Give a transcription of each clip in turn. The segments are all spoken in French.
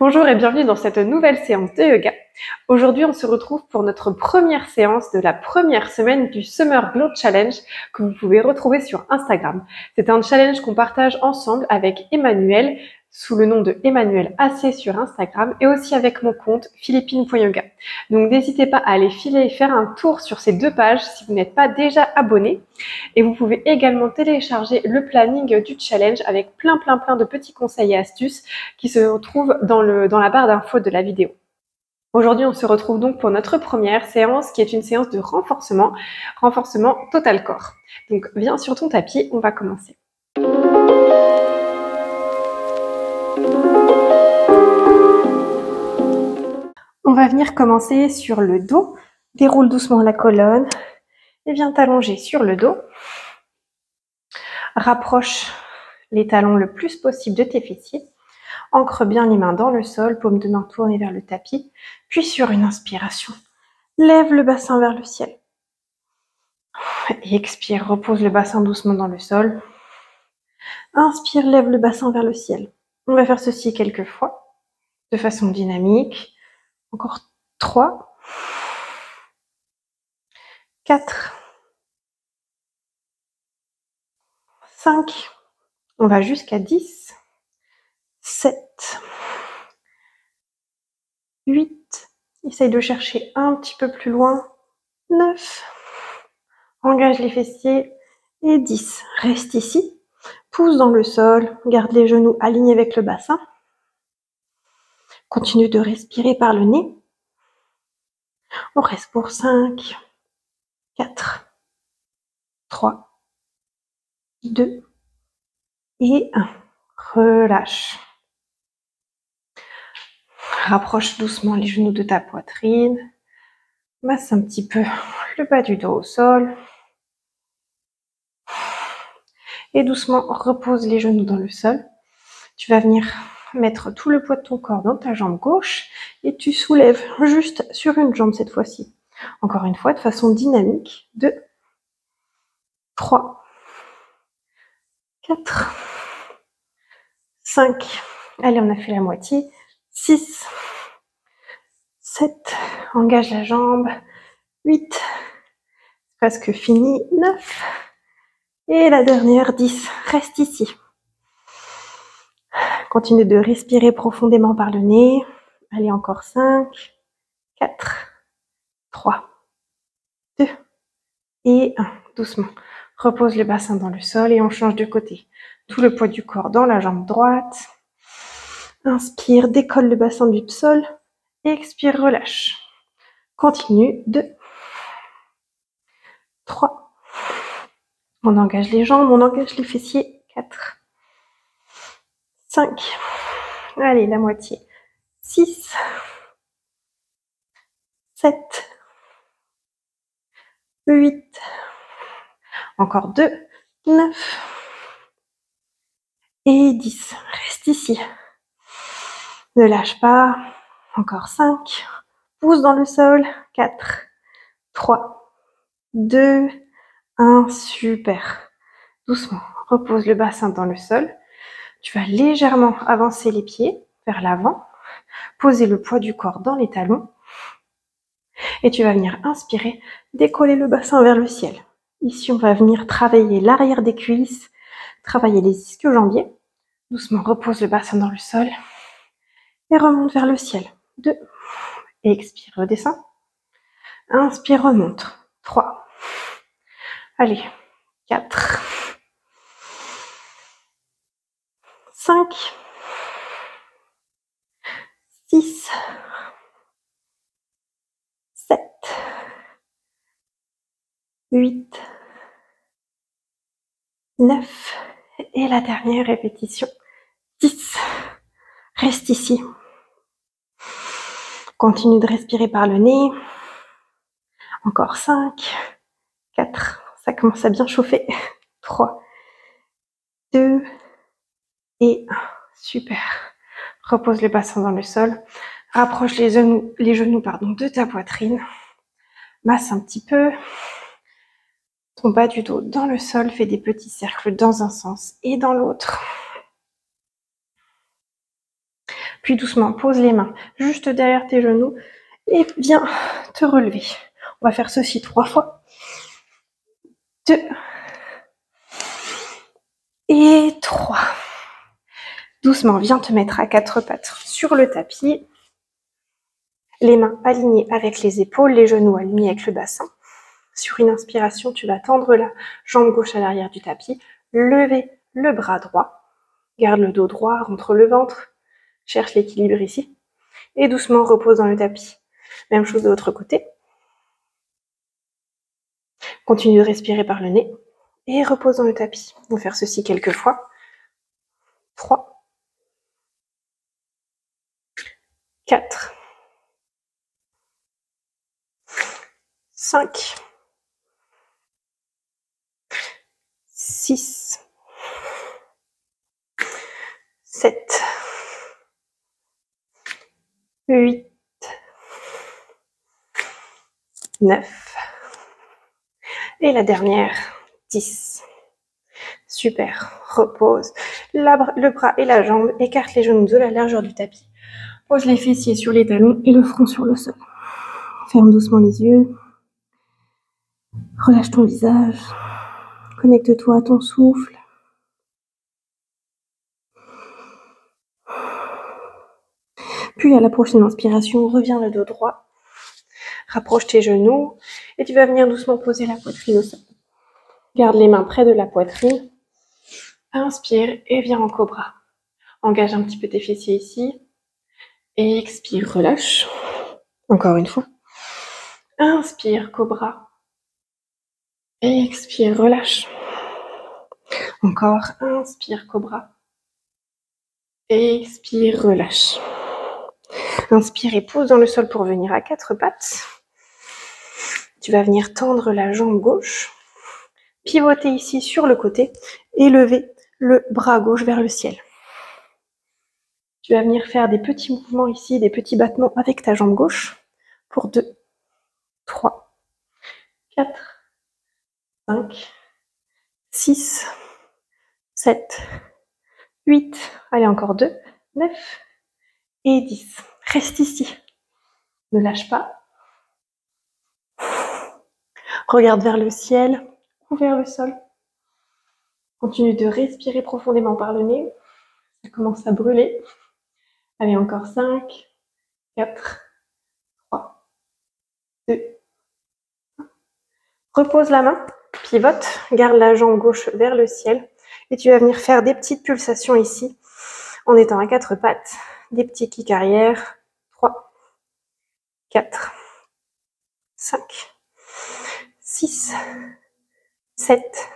Bonjour et bienvenue dans cette nouvelle séance de yoga. Aujourd'hui, on se retrouve pour notre première séance de la première semaine du Summer Glow Challenge que vous pouvez retrouver sur Instagram. C'est un challenge qu'on partage ensemble avec Emmanuel sous le nom de Emmanuel AC sur Instagram et aussi avec mon compte philippine.yoga. Donc n'hésitez pas à aller filer et faire un tour sur ces deux pages si vous n'êtes pas déjà abonné. Et vous pouvez également télécharger le planning du challenge avec plein de petits conseils et astuces qui se retrouvent dans la barre d'infos de la vidéo. Aujourd'hui, on se retrouve donc pour notre première séance qui est une séance de renforcement total corps. Donc viens sur ton tapis, on va commencer. On va venir commencer sur le dos. Déroule doucement la colonne et viens t'allonger sur le dos. Rapproche les talons le plus possible de tes fessiers. Ancre bien les mains dans le sol, paume de main tournée vers le tapis. Puis sur une inspiration, lève le bassin vers le ciel. Et expire, repose le bassin doucement dans le sol. Inspire, lève le bassin vers le ciel. On va faire ceci quelques fois, de façon dynamique. Encore 3, 4, 5, on va jusqu'à 10, 7, 8, essaye de chercher un petit peu plus loin, 9, engage les fessiers, et 10, reste ici, pousse dans le sol, garde les genoux alignés avec le bassin, continue de respirer par le nez, on reste pour 5, 4, 3, 2 et 1. Relâche. Rapproche doucement les genoux de ta poitrine. Masse un petit peu le bas du dos au sol. Et doucement repose les genoux dans le sol. Tu vas venir mettre tout le poids de ton corps dans ta jambe gauche et tu soulèves juste sur une jambe cette fois-ci. Encore une fois, de façon dynamique. 2, 3, 4, 5. Allez, on a fait la moitié. 6, 7. Engage la jambe. 8. Presque fini. 9. Et la dernière, 10. Reste ici. Continue de respirer profondément par le nez. Allez, encore 5, 4, 3, 2 et 1. Doucement. Repose le bassin dans le sol et on change de côté. Tout le poids du corps dans la jambe droite. Inspire, décolle le bassin du sol. Expire, relâche. Continue. 2, 3. On engage les jambes, on engage les fessiers. 4, 5. Allez, la moitié. 6, 7, 8. Encore 2, 9 et 10. Reste ici. Ne lâche pas. Encore 5. Pousse dans le sol. 4, 3, 2, 1. Super. Doucement. Repose le bassin dans le sol. Tu vas légèrement avancer les pieds vers l'avant. Poser le poids du corps dans les talons. Et tu vas venir inspirer, décoller le bassin vers le ciel. Ici, on va venir travailler l'arrière des cuisses, travailler les ischio-jambiers. Doucement, repose le bassin dans le sol et remonte vers le ciel. 2. Et expire, redescends. Inspire, remonte. 3. Allez. 4. 5. 6. 7. 8. 9. Et la dernière répétition. 10. Reste ici. Continue de respirer par le nez. Encore 5, 4, ça commence à bien chauffer. 3, 2 et 1. Super. Repose le bassin dans le sol. Rapproche les genoux de ta poitrine. Masse un petit peu. Ton bas du dos dans le sol. Fais des petits cercles dans un sens et dans l'autre. Puis doucement, pose les mains juste derrière tes genoux et viens te relever. On va faire ceci 3 fois. 2 et 3. Doucement, viens te mettre à 4 pattes sur le tapis. Les mains alignées avec les épaules, les genoux alignés avec le bassin. Sur une inspiration, tu vas tendre la jambe gauche à l'arrière du tapis, lever le bras droit. Garde le dos droit, rentre le ventre. Cherche l'équilibre ici. Et doucement, repose dans le tapis. Même chose de l'autre côté. Continue de respirer par le nez. Et repose dans le tapis. On va faire ceci quelques fois. 3, 4, 5, 6, 7, 8, 9. Et la dernière, 10. Super. Repose le bras et la jambe. Écarte les genoux de la largeur du tapis. Pose les fessiers sur les talons et le front sur le sol. Ferme doucement les yeux. Relâche ton visage. Connecte-toi à ton souffle. Puis à la prochaine inspiration, reviens le dos droit. Rapproche tes genoux et tu vas venir doucement poser la poitrine au sol. Garde les mains près de la poitrine. Inspire et viens en cobra. Engage un petit peu tes fessiers ici. Et expire, relâche. Encore une fois. Inspire, cobra. Et expire, relâche. Encore, inspire, cobra. Et expire, relâche. Inspire et pose dans le sol pour venir à 4 pattes. Tu vas venir tendre la jambe gauche, pivoter ici sur le côté et lever le bras gauche vers le ciel. Tu vas venir faire des petits mouvements ici, des petits battements avec ta jambe gauche pour 2, 3, 4, 5, 6, 7, 8, allez encore 2, 9 et 10. Reste ici. Ne lâche pas. Regarde vers le ciel ou vers le sol. Continue de respirer profondément par le nez. Ça commence à brûler. Allez, encore 5, 4, 3, 2. Repose la main, pivote, garde la jambe gauche vers le ciel. Et tu vas venir faire des petites pulsations ici, en étant à 4 pattes. Des petits kicks arrière. 3, 4, 5, 6, 7,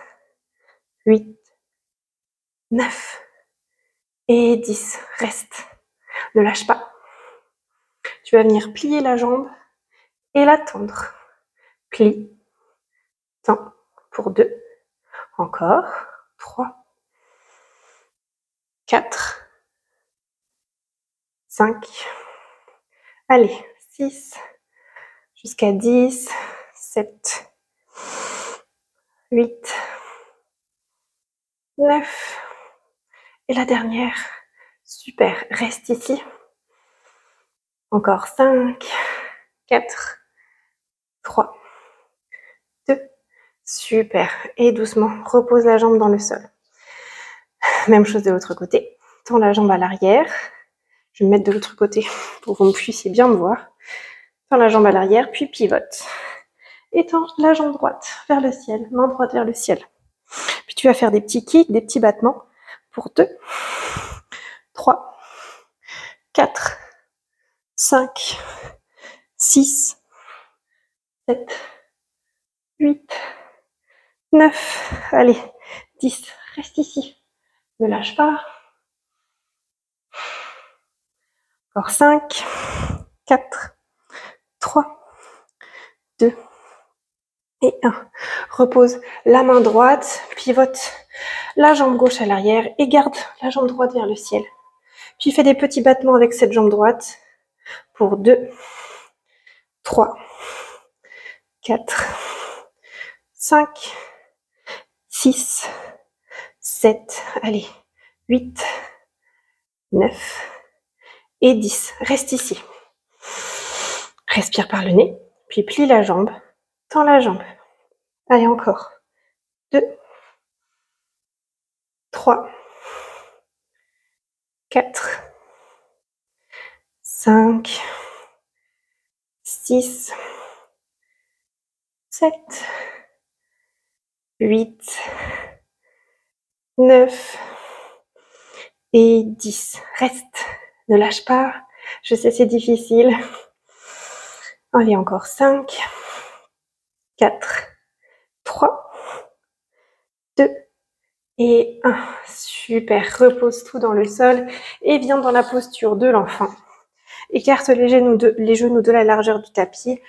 8, 9 et 10. Reste. Ne lâche pas. Tu vas venir plier la jambe et la tendre. Plie. Tends. Pour 2. Encore. 3. 4. 5. Allez. 6. Jusqu'à 10. 7. 8. 9. Et la dernière. Super. Reste ici. Encore 5. 4. 3. 2. Super. Et doucement, repose la jambe dans le sol. Même chose de l'autre côté. Tends la jambe à l'arrière. Je vais me mettre de l'autre côté pour que vous puissiez bien me voir. Tends la jambe à l'arrière, puis pivote. Et tends la jambe droite vers le ciel, main droite vers le ciel. Puis tu vas faire des petits kicks, des petits battements pour 2, 3, 4, 5, 6, 7, 8, 9, allez, 10. Reste ici. Ne lâche pas. Encore 5, 4, 3, 2 et 1. Repose la main droite, pivote la jambe gauche à l'arrière et garde la jambe droite vers le ciel. Puis fais des petits battements avec cette jambe droite pour 2, 3, 4, 5, 6, 7, allez, 8, 9 et 10. Reste ici. Respire par le nez, puis plie la jambe, tends la jambe. Allez, encore. 2, 3, 4, 5, 6, 7, 8, 9 et 10. Reste, ne lâche pas. Je sais, c'est difficile. Allez, encore 5, 4, 3, 2 et 1. Super, repose tout dans le sol et viens dans la posture de l'enfant. Écarte les genoux de la largeur du tapis.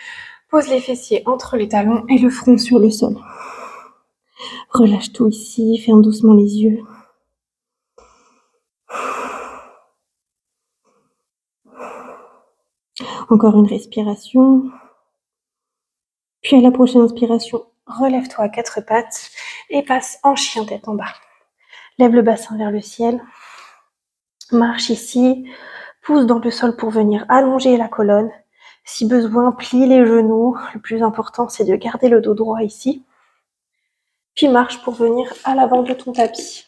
Pose les fessiers entre les talons et le front sur le sol. Relâche tout ici, ferme doucement les yeux. Encore une respiration. Puis à la prochaine inspiration, relève-toi à 4 pattes et passe en chien tête en bas. Lève le bassin vers le ciel. Marche ici. Pousse dans le sol pour venir allonger la colonne. Si besoin, plie les genoux. Le plus important, c'est de garder le dos droit ici. Puis marche pour venir à l'avant de ton tapis.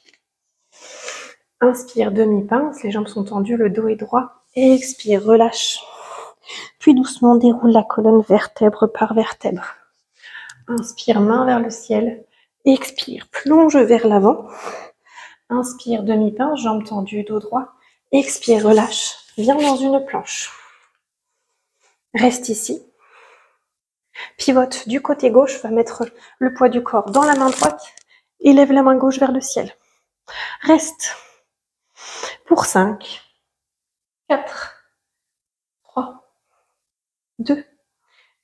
Inspire, demi-pince, les jambes sont tendues, le dos est droit. Expire, relâche. Puis doucement, déroule la colonne vertèbre par vertèbre. Inspire, main vers le ciel. Expire, plonge vers l'avant. Inspire, demi-pince, jambes tendues, dos droit. Expire, relâche. Viens dans une planche. Reste ici. Pivote du côté gauche, va mettre le poids du corps dans la main droite et lève la main gauche vers le ciel. Reste pour 5, 4, 3, 2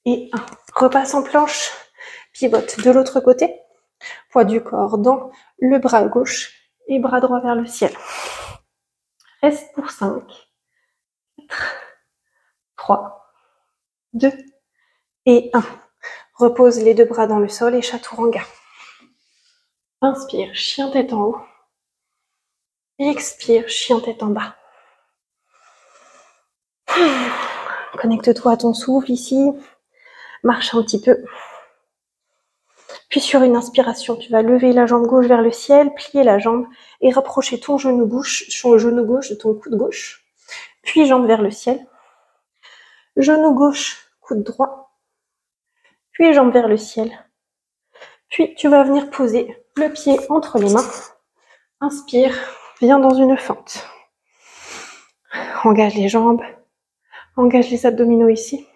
et 1. Repasse en planche, pivote de l'autre côté, poids du corps dans le bras gauche et bras droit vers le ciel. Reste pour 5, 4, 3, 2 et 1. Repose les deux bras dans le sol et chaturanga. Inspire, chien tête en haut. Expire, chien tête en bas. Connecte-toi à ton souffle ici. Marche un petit peu. Puis sur une inspiration, tu vas lever la jambe gauche vers le ciel, plier la jambe et rapprocher ton genou gauche de ton coude gauche. Puis jambe vers le ciel. Genou gauche, coude droit. Puis jambe vers le ciel. Puis tu vas venir poser le pied entre les mains. Inspire, viens dans une fente. Engage les jambes. Engage les abdominaux ici.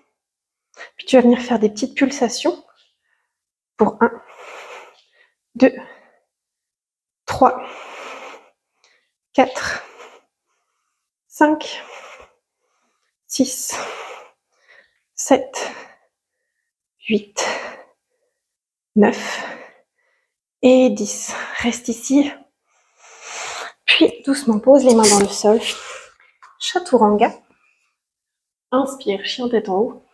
Puis tu vas venir faire des petites pulsations pour 1, 2, 3, 4, 5, 6, 7, 8, 9 et 10. Reste ici. Puis doucement pose les mains dans le sol. Chaturanga. Inspire, chien tête en haut.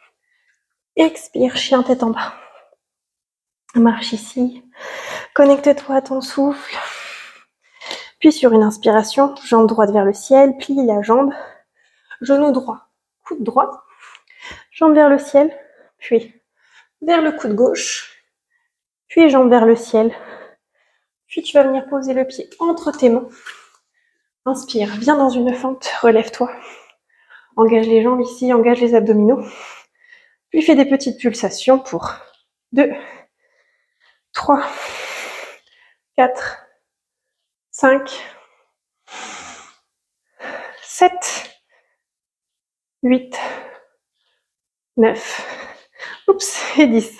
Expire, chien tête en bas. Marche ici. Connecte-toi à ton souffle. Puis sur une inspiration, jambe droite vers le ciel, plie la jambe. Genou droit, coude droit. Jambe vers le ciel, puis vers le coude gauche. Puis jambe vers le ciel. Puis tu vas venir poser le pied entre tes mains. Inspire, viens dans une fente, relève-toi. Engage les jambes ici, engage les abdominaux. Puis fais des petites pulsations pour 2, 3, 4, 5, 7, 8, 9, et 10.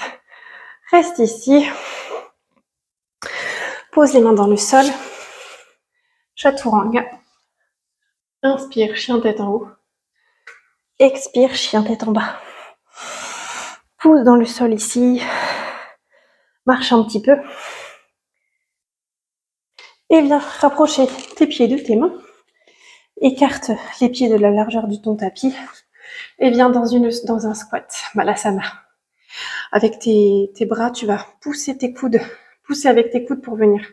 Reste ici. Pose les mains dans le sol. Chaturanga. Inspire, chien tête en haut. Expire, chien tête en bas. Pousse dans le sol ici. Marche un petit peu. Et viens rapprocher tes pieds de tes mains. Écarte les pieds de la largeur de ton tapis. Et viens dans un squat, Malasana. Avec tes bras, tu vas pousser tes coudes. Pousser avec tes coudes pour venir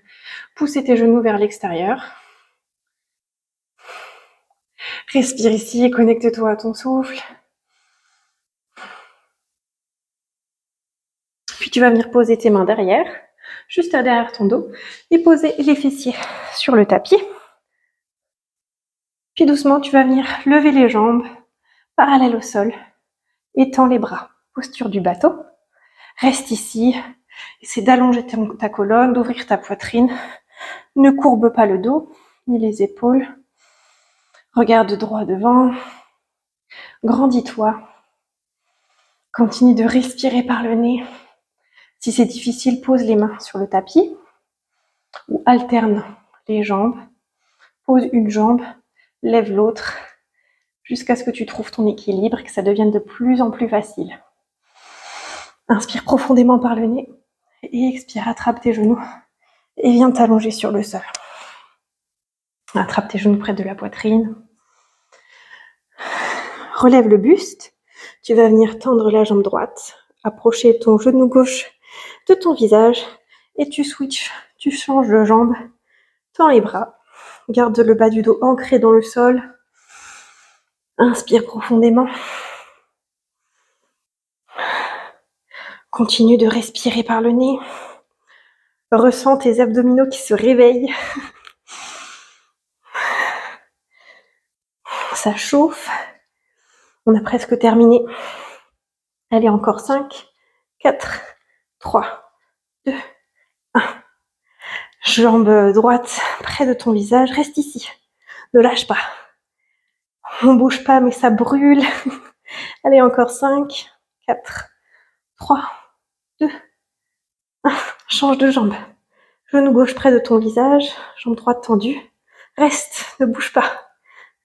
pousser tes genoux vers l'extérieur. Respire ici, connecte-toi à ton souffle. Puis tu vas venir poser tes mains derrière, juste derrière ton dos, et poser les fessiers sur le tapis. Puis doucement, tu vas venir lever les jambes parallèles au sol, étends les bras, posture du bateau. Reste ici, essaie d'allonger ta colonne, d'ouvrir ta poitrine. Ne courbe pas le dos, ni les épaules. Regarde droit devant. Grandis-toi. Continue de respirer par le nez. Si c'est difficile, pose les mains sur le tapis ou alterne les jambes. Pose une jambe, lève l'autre, jusqu'à ce que tu trouves ton équilibre et que ça devienne de plus en plus facile. Inspire profondément par le nez et expire, attrape tes genoux et viens t'allonger sur le sol. Attrape tes genoux près de la poitrine. Relève le buste. Tu vas venir tendre la jambe droite, approcher ton genou gauche de ton visage et tu switches, tu changes de jambe, tends les bras, garde le bas du dos ancré dans le sol. Inspire profondément. Continue de respirer par le nez. Ressens tes abdominaux qui se réveillent. Ça chauffe. On a presque terminé. Allez, encore 5, 4, 3, 2, 1. Jambe droite près de ton visage. Reste ici. Ne lâche pas. On ne bouge pas, mais ça brûle. Allez, encore 5, 4, 3, 2, 1. Change de jambe. Genou gauche près de ton visage. Jambe droite tendue. Reste, ne bouge pas.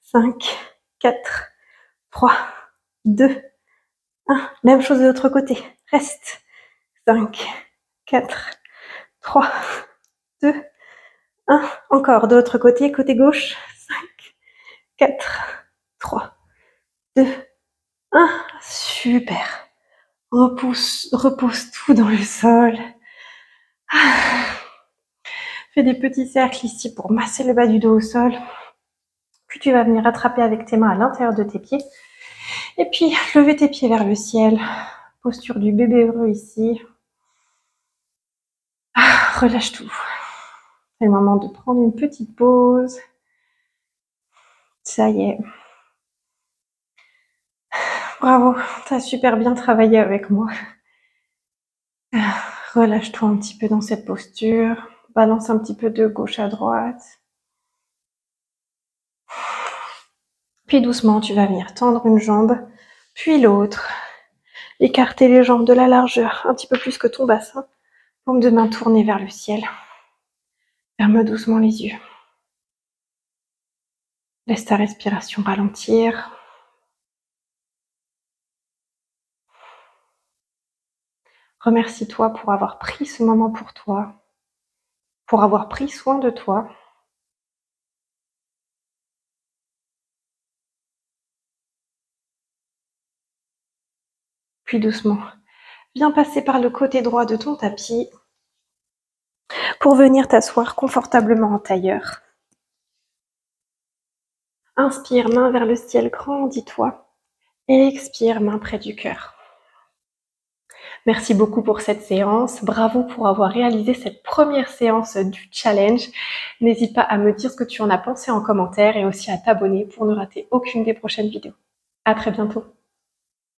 5, 4, 3, 2, 1. Même chose de l'autre côté. Reste. 5, 4, 3, 2, 1. Encore de l'autre côté, côté gauche. 5, 4, 3, 2, 1. Super. Repose tout dans le sol. Fais des petits cercles ici pour masser le bas du dos au sol. Puis tu vas venir attraper avec tes mains à l'intérieur de tes pieds. Et puis lever tes pieds vers le ciel. Posture du bébé heureux ici. Relâche tout. C'est le moment de prendre une petite pause. Ça y est. Bravo, tu as super bien travaillé avec moi. Relâche-toi un petit peu dans cette posture. Balance un petit peu de gauche à droite. Puis doucement, tu vas venir tendre une jambe, puis l'autre. Écarter les jambes de la largeur, un petit peu plus que ton bassin. Paume de main tournée vers le ciel. Ferme doucement les yeux. Laisse ta respiration ralentir. Remercie-toi pour avoir pris ce moment pour toi, pour avoir pris soin de toi. Puis doucement, viens passer par le côté droit de ton tapis pour venir t'asseoir confortablement en tailleur. Inspire, main vers le ciel, grandis-toi. Et expire, main près du cœur. Merci beaucoup pour cette séance. Bravo pour avoir réalisé cette première séance du challenge. N'hésite pas à me dire ce que tu en as pensé en commentaire et aussi à t'abonner pour ne rater aucune des prochaines vidéos. À très bientôt.